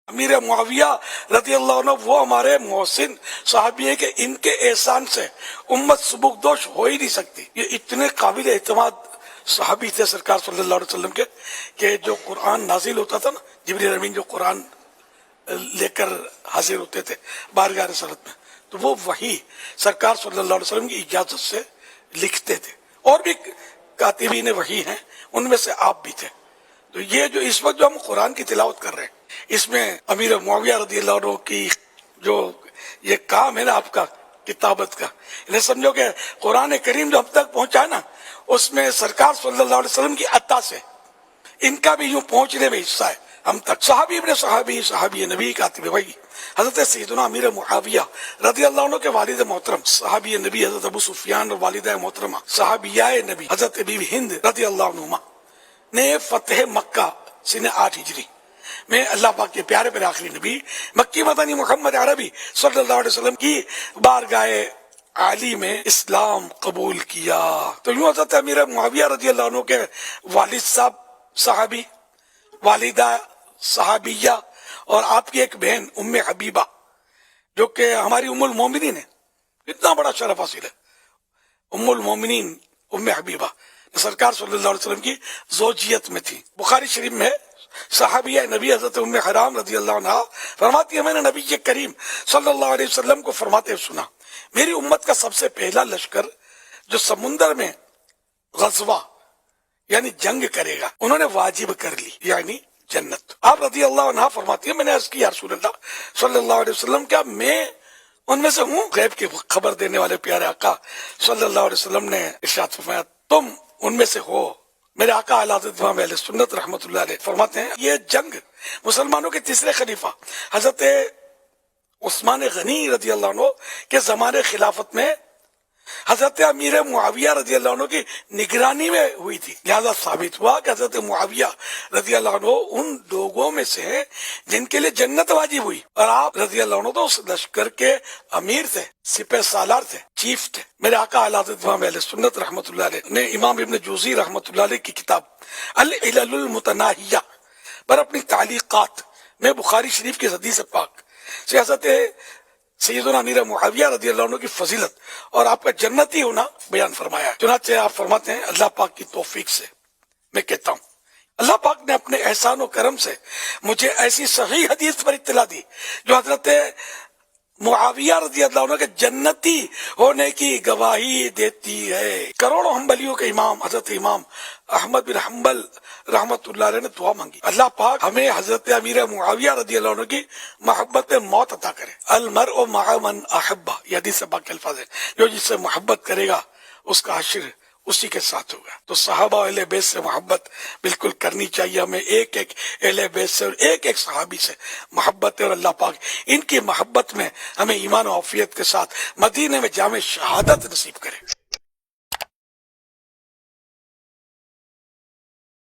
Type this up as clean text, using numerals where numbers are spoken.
امیر معاویہ رضی اللہ عنہ وہ ہمارے محسن صحابی ہیں کہ ان کے احسان سے امت سبکدوش ہو ہی نہیں سکتی. یہ اتنے قابل اعتماد صحابی تھے سرکار صلی اللہ علیہ وسلم کے کہ جو قرآن نازل ہوتا تھا نا، جبریل امین جو قرآن لے کر حاضر ہوتے تھے بارگاہ رسالت میں، تو وہ وہی سرکار صلی اللہ علیہ وسلم کی اجازت سے لکھتے تھے. اور بھی کاتبین وحی ہیں، ان میں سے آپ بھی تھے. تو یہ جو اس وقت جو ہم قرآن کی تلاوت کر رہے ہیں، اس میں امیر معاویہ رضی اللہ عنہ کی جو یہ کام ہے نا آپ کا کتابت کا، انہیں سمجھو کہ قرآن کریم جو ہم تک پہنچا ہے نا، اس میں سرکار صلی اللہ علیہ وسلم کی عطا سے ان کا بھی یوں پہنچنے میں حصہ ہے ہم تک. صحابی ابن صحابی نبی کاتب وحی حضرت سیدنا امیر معاویہ رضی اللہ عنہ کے والد محترم صحابی نبی حضرت ابو سفیان اور والدہ محترمہ صحابیہ نبی حضرت بی بی ہند رضی اللہ عنہما نے فتح مکہ سنہ 8 ہجری میں اللہ پاک کے پیارے پر آخری نبی مکی مدنی محمد عربی صلی اللہ علیہ وسلم کی بارگاہ عالی میں اسلام قبول کیا. تو یوں حضرت امیر معاویہ رضی اللہ عنہ کے والد صاحب صحابی، والدہ صحابیہ، اور آپ کی ایک بہن ام حبیبہ جو کہ ہماری ام المومنین ہے. اتنا بڑا شرف حاصل ہے. ام المومنین ام حبیبہ سرکار صلی اللہ علیہ وسلم کی زوجیت میں تھی. بخاری شریف میں صحابیہ نبی حضرت ام حرام رضی اللہ عنہ فرماتی ہے، میں نے نبی کریم صلی اللہ علیہ وسلم کو فرماتے ہوئے سنا، میری امت کا سب سے پہلا لشکر جو سمندر میں غزوہ یعنی جنگ کرے گا، انہوں نے واجب کر لی یعنی جنت. آپ رضی اللہ عنہ فرماتی ہے، میں نے عرض کی یا رسول اللہ صلی اللہ علیہ وسلم، کیا میں ان میں سے ہوں؟ غیب کی خبر دینے والے پیارے آقا صلی اللہ علیہ وسلم نے ارشاد فرمایا، تم ان میں سے ہو. میرے آقا اعلی حضرت امام اہل سنت رحمۃ اللہ علیہ فرماتے ہیں، یہ جنگ مسلمانوں کے تیسرے خلیفہ حضرت عثمان غنی رضی اللہ عنہ کے زمانے خلافت میں حضرت امیر معاویہ رضی اللہ عنہ کی نگرانی میں ہوئی تھی. لہذا ثابت ہوا کہ حضرت معاویہ رضی اللہ عنہ ان لوگوں میں سے ہیں جن کے لیے جنت واجب ہوئی، اور آپ رضی اللہ عنہ تو اس لشکر کے امیر تھے، سپہ سالار تھے، چیف تھے. میرے آقا اعلی حضرت امام اہل سنت رحمۃ اللہ علیہ نے امام ابن جوزی رحمۃ اللہ علیہ کی کتاب العلل المتناہیہ پر اپنی تعلیقات میں بخاری شریف کی حدیث پاک سے حضرت سیدنا امیر معاویہ رضی اللہ عنہ کی فضیلت اور آپ کا جنتی ہونا بیان فرمایا ہے. چنانچہ آپ فرماتے ہیں، اللہ پاک کی توفیق سے میں کہتا ہوں، اللہ پاک نے اپنے احسان و کرم سے مجھے ایسی صحیح حدیث پر اطلاع دی جو حضرت معاویہ رضی اللہ عنہ کے جنتی ہونے کی گواہی دیتی ہے. کروڑوں حنبلیوں کے امام حضرت امام احمد بن حنبل رحمت اللہ علیہ نے دعا مانگی، اللہ پاک ہمیں حضرت امیر معاویہ رضی اللہ عنہ کی محبت میں موت عطا کرے. المرء مع من احبہ، یہ حدیث پاک کے الفاظ ہیں، جو جس سے محبت کرے گا اس کا حشر اسی کے ساتھ ہوگا. تو صحابہ اہل بیت سے محبت بالکل کرنی چاہیے ہمیں، ایک ایک اہل بیت سے اور ایک ایک صحابی سے محبت ہے. اور اللہ پاک ان کی محبت میں ہمیں ایمان و عافیت کے ساتھ مدینے میں جامع شہادت نصیب کرے.